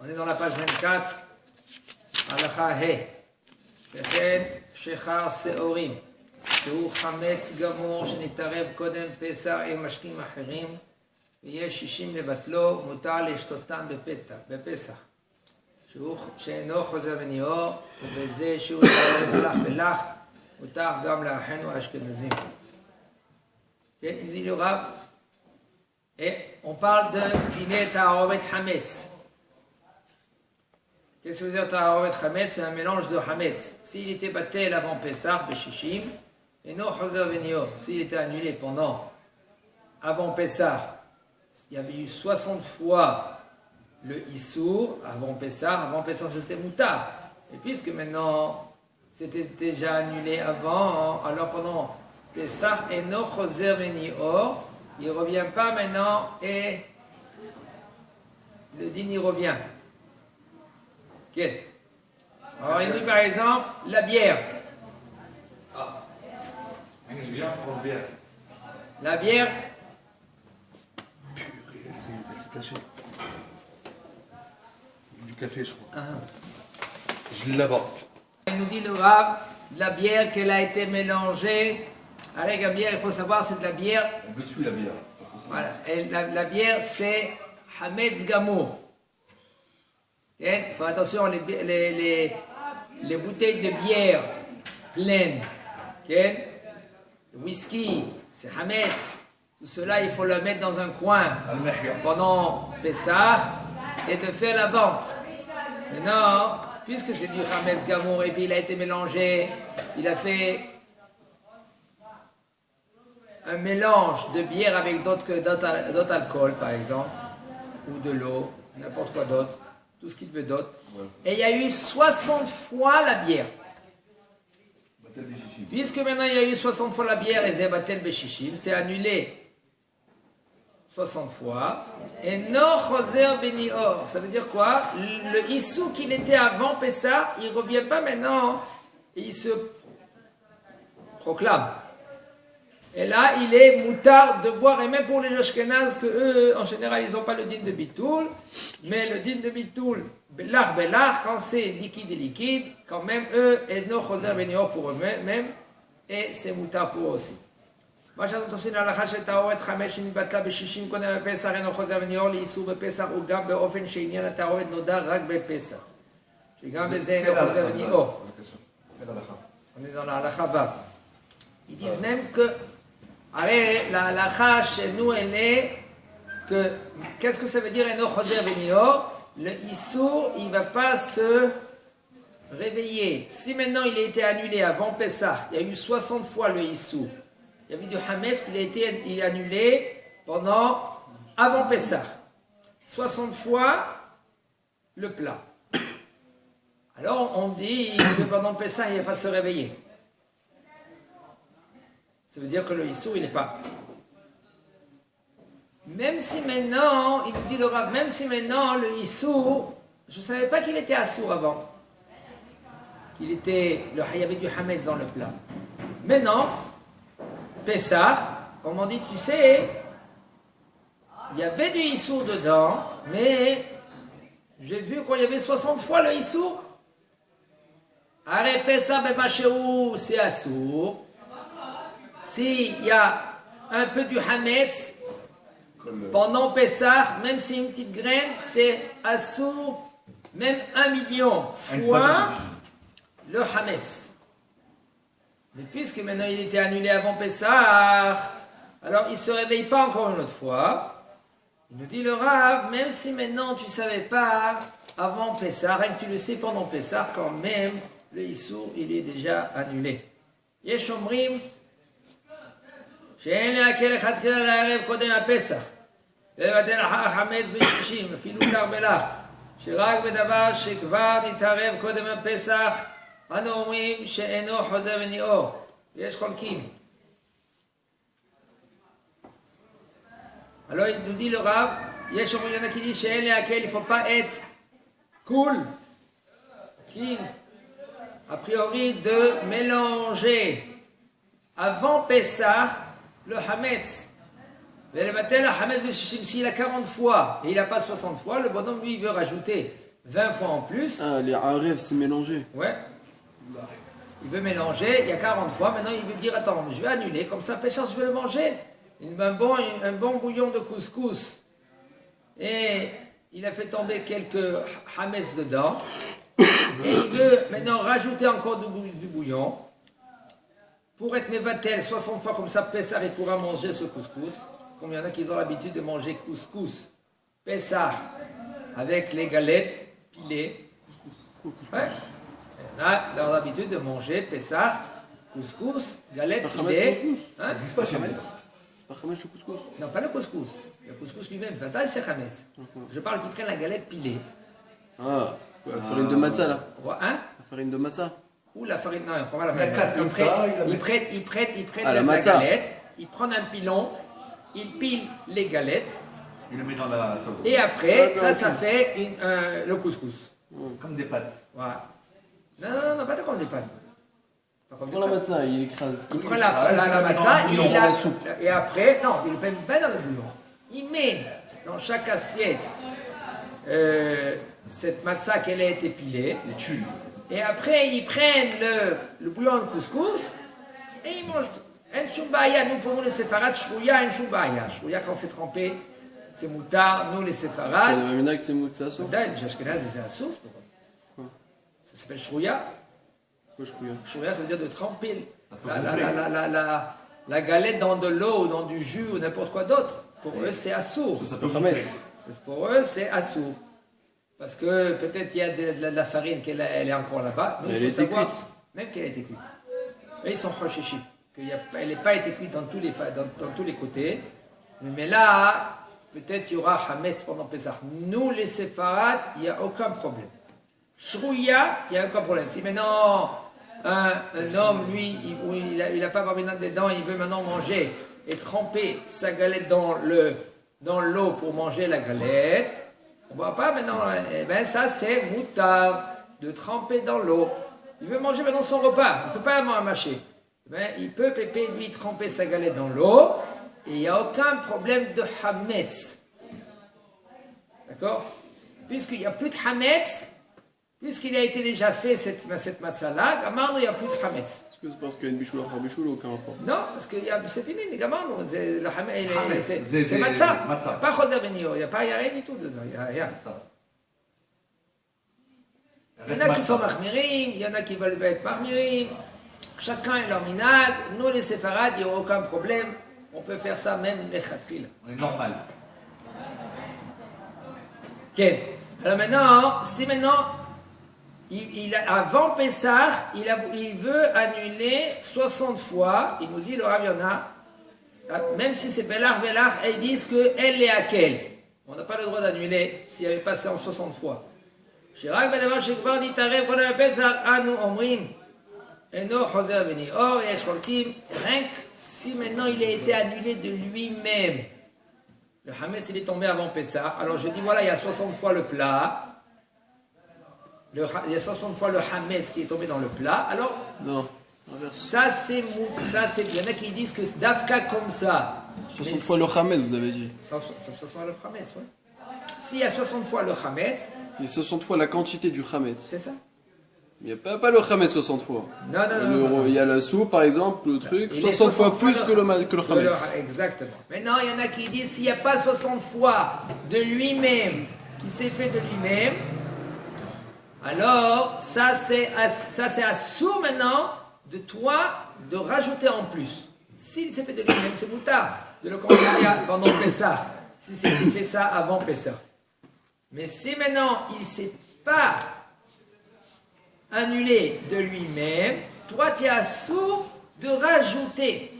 On est dans la page 24, Halacha He. וכן שחר שעורים, שהוא חמץ גמור שנתערב קודם פסח עם משקים אחרים, ויש 60 לבטלו, מותר לשתותן בפסח. שאינו חוזר וניעור, ובזה שהוא מתערב לך ולך, מותר גם לאחינו האשכנזים. כן, il dit le Rav, et on parle de dîner ta'arovet chametz. Qu'est-ce que veut dire ta'arovet chametz? C'est un mélange de chametz. S'il était batel avant Pessah, beshishim, et non choser venio, s'il était annulé avant Pessah, il y avait eu 60 fois le issour avant Pessah c'était moutar. Et puisque maintenant c'était déjà annulé avant, alors pendant Pessah, et non choser venio, il ne revient pas maintenant et le dîner revient. Okay. Alors il dit par exemple la bière. Ah, je viens pour la bière. La bière. Purée, elle s'est cachée. Du café, je crois. Je l'ai là-bas. Il nous dit le Rav, la bière qu'elle a été mélangée. Avec la bière, il faut savoir, c'est de la bière. On me suit la bière. Voilà. Et la bière, c'est Hametz Gamour. Il faut attention, les bouteilles de bière pleines, le whisky, c'est Hametz. Tout cela, il faut le mettre dans un coin pendant Pessah et de faire la vente. Maintenant, puisque c'est du Hametz Gamour et puis il a été mélangé, il a fait un mélange de bière avec d'autres alcools, par exemple, ou de l'eau, n'importe quoi d'autre, tout ce qu'il veut d'autre. Et il y a eu 60 fois la bière. Puisque maintenant il y a eu 60 fois la bière, et Zebatel Beshishim, c'est annulé 60 fois. Et non Choser Benior, ça veut dire quoi? Le issou qu'il était avant Pessah, il ne revient pas maintenant, et il se proclame. Et là, il est moutard de boire, et même pour les Ashkenaz, que eux, en général, ils n'ont pas le din de bitoul, mais le din de bitoul, belach, quand c'est liquide et liquide, quand même, eux, et no choser venior pour eux-mêmes, et c'est moutard pour eux aussi. מה שאנחנו תופסים להלכה של תערובת 5 שנתבטלה ב-60 קודם בפסח אינו חוזר וניעור לאיסור בפסח וגם באופן שעניין התערובת נודע רק בפסח. שגם בזה אינו חוזר וניעור. On est dans la halakha vav. Ils disent même que allez, la halakha chez nous elle est que qu'est-ce que ça veut dire eno choser venior? Le issour il ne va pas se réveiller. Si maintenant il a été annulé avant Pessah, il y a eu 60 fois le issour. Il y avait du Hametz qui a été annulé avant Pessah. 60 fois le plat. Alors on dit que pendant Pessah il ne va pas se réveiller. Ça veut dire que le issour il n'est pas. Même si maintenant, il nous dit le Rav, même si maintenant le issour, je ne savais pas qu'il était assour avant. Il y avait du Hametz dans le plat. Maintenant, Pessah, on m'a dit, tu sais, il y avait du issour dedans, mais j'ai vu qu'il y avait 60 fois le issour. Arrête Pessah, Bemachéou, c'est assour. S'il y a un peu du Hametz, pendant Pessah, même si une petite graine, c'est assour, même 1 million fois le Hametz. Mais puisque maintenant il était annulé avant Pessah, alors il ne se réveille pas encore une autre fois. Il nous dit le Rav, même si maintenant tu ne savais pas avant Pessah, rien que tu le sais pendant Pessah, quand même le Issour il est déjà annulé. Yesh omrim שאין להקל לכתחילה לערב קודם הפסח ולבטל החמץ ב-60 אפילו קר בלח שרק בדבר שכבר נתערב קודם הפסח אנו אומרים שאינו חוזר וניעור ויש חולקים. Alors il nous dit le Rav, יש אומרים qui dit שאין להקל, il ne faut pas être cool, a priori de mélanger avant Pessah le Hametz. S'il a 40 fois et il n'a pas 60 fois, le bonhomme lui veut rajouter 20 fois en plus. Ah, les arèves, c'est mélangé. Ouais. Il veut mélanger, il y a 40 fois. Maintenant, il veut dire attends, je vais annuler, comme ça, pécheur, je vais le manger. Un bon bouillon de couscous. Et il a fait tomber quelques hametz dedans. Et il veut maintenant rajouter encore du bouillon. Pour être mévatel 60 fois comme ça, Pessah, il pourra manger ce couscous. Comme il y en a qui ont l'habitude de manger couscous. Pessah, avec les galettes pilées. Ouais. Il y en a qui ont l'habitude de manger Pessah, couscous, galettes pilées. Hein? C'est pas Hametz. C'est pas Hametz le couscous. Non, pas le couscous. Le couscous lui-même, Fatal, c'est Hametz. Je parle qu'ils prennent la galette pilée. Ah, la farine de matzah là. Hein? La farine de matzah. Ou la farine, non, il prend pas la La farine. casse comme ça, Il prête Ah, la la matzah. galette, il prend un pilon, il pile les galettes, Il le met dans la sauce. et après, Ah, ça ok. fait le couscous. Comme des pâtes. Voilà. Non, pas comme des pâtes. Pas comme des Prends la pâtes. matzah, il écrase. Il prend il la met matzah, dans le bouillon, et, dans la soupe. et après, non, il ne met pas dans le bouillon. Il met dans chaque assiette cette matzah qu'elle a été pilée. Les tuiles. Et après, ils prennent le bouillon de couscous et ils mangent. Un choubaya, nous pour nous les séfarades, shrouya, un choubaya. Shrouya, quand c'est trempé, c'est moutard. Nous les Il y séfarades, en a qui c'est mou que ça sauce. les Ashkenazes, c'est la sauce pour eux. Quoi Ça s'appelle shrouya. Quoi, je couille. Shrouya, ça veut dire de tremper peut la, gonfler. la galette dans de l'eau ou dans du jus ou n'importe quoi d'autre. Pour eux, c'est assour. Ça peut peut Hametz. Pour eux, c'est assour. Parce que peut-être il y a de la farine qu'elle elle est encore là-bas. Mais Elle il a faut été savoir, cuite. même qu'elle a été cuite. Mais ils sont prochichis. Elle n'est pas été cuite dans tous les côtés. Mais là, peut-être il y aura Hametz pendant Pessah. Nous, les séfarades, il n'y a aucun problème. Shrouya, il n'y a aucun problème. Si maintenant un homme, lui, il n'a pas barbinade dedans, il veut maintenant manger et tremper sa galette dans l'eau pour manger la galette, on ne voit pas maintenant. Eh bien, ça, c'est moutard, de tremper dans l'eau. Il veut manger maintenant son repas, il ne peut pas mâcher. Eh bien, il peut, Pépé, lui, tremper sa galette dans l'eau, et il n'y a aucun problème de Hametz. D'accord? Puisqu'il n'y a plus de Hametz, puisqu'il a été déjà fait cette matzah-là, Gamarno, il n'y a plus de Hametz. Est-ce que c'est parce qu'il y a une bichoula, aucun rapport? Non, parce que c'est fini, les Gamarno. Le Hametz, Hametz, c'est c'est matzah. matzah. Pas Choser Benio, il n'y a rien du tout dedans. Il n'y a rien. Ça. Il y en a qui sont marmirim, il y en a qui veulent être marmirim. Chacun est leur minag. Nous, les séfarades, il n'y a aucun problème. On peut faire ça même les khatril. On est normal. Ok. Alors maintenant, si maintenant, avant Pessah, il veut annuler 60 fois, il nous dit le Rav Yonah, même si c'est Belach, ils disent qu'elle est à quelle. On n'a pas le droit d'annuler s'il avait passé en 60 fois. Shirak Bedavar Shekvar dit Tarev, quand on appelle ça, Anu Omrim, Eno Choser Beni Or, Yesh Cholkim, rien que si maintenant il a été annulé de lui-même. Le Hametz, il est tombé avant Pessah. Alors je dis, voilà, il y a 60 fois le plat. Il y a 60 fois le Hametz qui est tombé dans le plat. Alors, Non, inverse. ça c'est... Il y en a qui disent que Dafka comme ça. 60 Mais fois le Hametz, vous avez dit. 60 fois le Hametz, oui. S'il y a 60 fois le Hametz, Il y a 60 fois la quantité du Hametz. c'est ça. Il n'y a pas le Hametz 60 fois. Non. Il y a la soupe, par exemple, le truc, Il est 60 fois 60 plus fois que le Hametz. Exactement. Maintenant, il y en a qui disent s'il n'y a pas 60 fois de lui-même, qui s'est fait de lui-même, alors ça c'est assourd maintenant de toi de rajouter en plus. S'il s'est fait de lui-même, c'est moutard de le continuer pendant Pessah. Si c'est qu'il fait ça avant Pessah. Mais si maintenant il ne s'est pas annulé de lui-même, toi tu es assourd de rajouter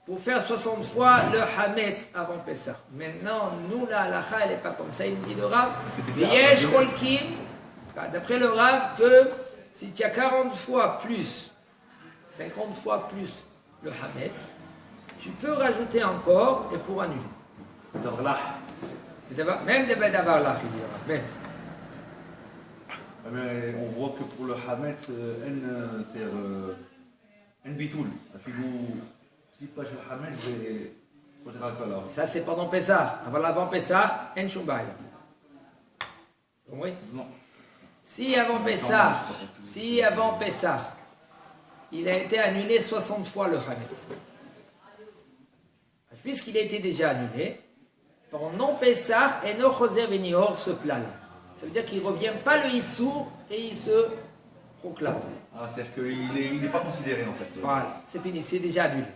pour faire 60 fois le Hametz avant Pessah. Maintenant, nous, la halakha, elle n'est pas comme ça. Il nous dit le Rav, Yesh Cholkim, d'après le Rav, que si tu as 40 fois plus, 50 fois plus le Hametz, tu peux rajouter encore et pour annuler. Même des Bedavar là, il dit le Rav, même. Mais on voit que pour le Hametz, c'est un bitoul. Ça, c'est pendant Pessah. Avant Pessah, en Shumbaya. compris? Non. Si avant Pessah, il a été annulé 60 fois le Hametz, puisqu'il a été déjà annulé, pendant Pessah, Eno Choser Venihor se plaint. Ça veut dire qu'il ne revient pas le Issour et il se proclame. Ah, c'est-à-dire qu'il n'est pas considéré en fait. Voilà, c'est fini, c'est déjà annulé.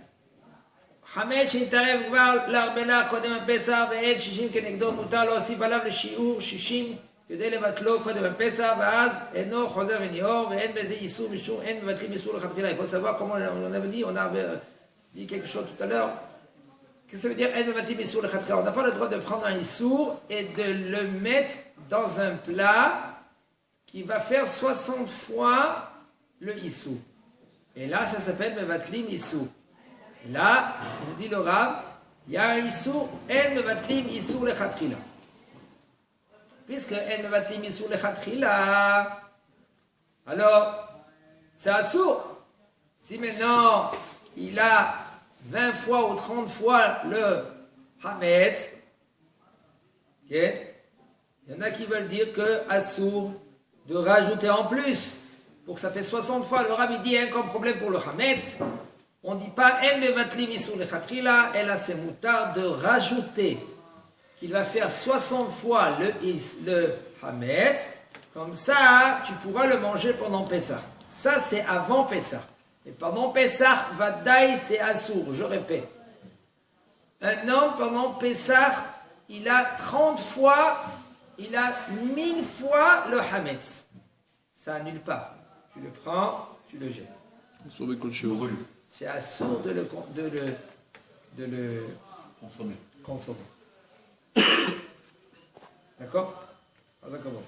חמץ שהתערב כבר להרבלה קודם הפסח ואין 60 כנגדו מותר להוסיף עליו לשיעור 60 כדי לבטלו קודם הפסח ואז אינו חוזר וניהור ואין בזה איסור משום אין מבטלים איסור לכתחילה. Il faut savoir comment on avait dit, on avait dit quelque chose tout à l'heure. Qu'est-ce que ça veut dire אין מבטלים איסור לכתחילה? On n'a pas le droit de prendre un issour et de le mettre dans un plat qui va faire 60 fois le issour. Et là ça s'appelle מבטלים איסור. Là, il nous dit le Rav, il y a un Issour, En Mevatlim Issour Lechatchila. Puisque En Mevatlim Issour Lechatchila, alors, c'est Assour. Si maintenant, il a 20 fois ou 30 fois le Hametz, okay, il y en a qui veulent dire que Assour, de rajouter en plus, pour que ça fait 60 fois. Le Rav, il dit, il y a un problème pour le Hametz. On ne dit pas En mevatlim isur lechatchila, et là c'est moutard de rajouter qu'il va faire 60 fois le Hametz, comme ça tu pourras le manger pendant Pessah. Ça c'est avant Pessah. Et pendant Pessah, Vadaï c'est Assour, je répète. Un homme pendant Pessah, il a 30 fois, il a 1000 fois le Hametz. Ça annule pas. Tu le prends, tu le jettes. Sur Kolchio. C'est assourd de le consommer. D'accord? D'accord.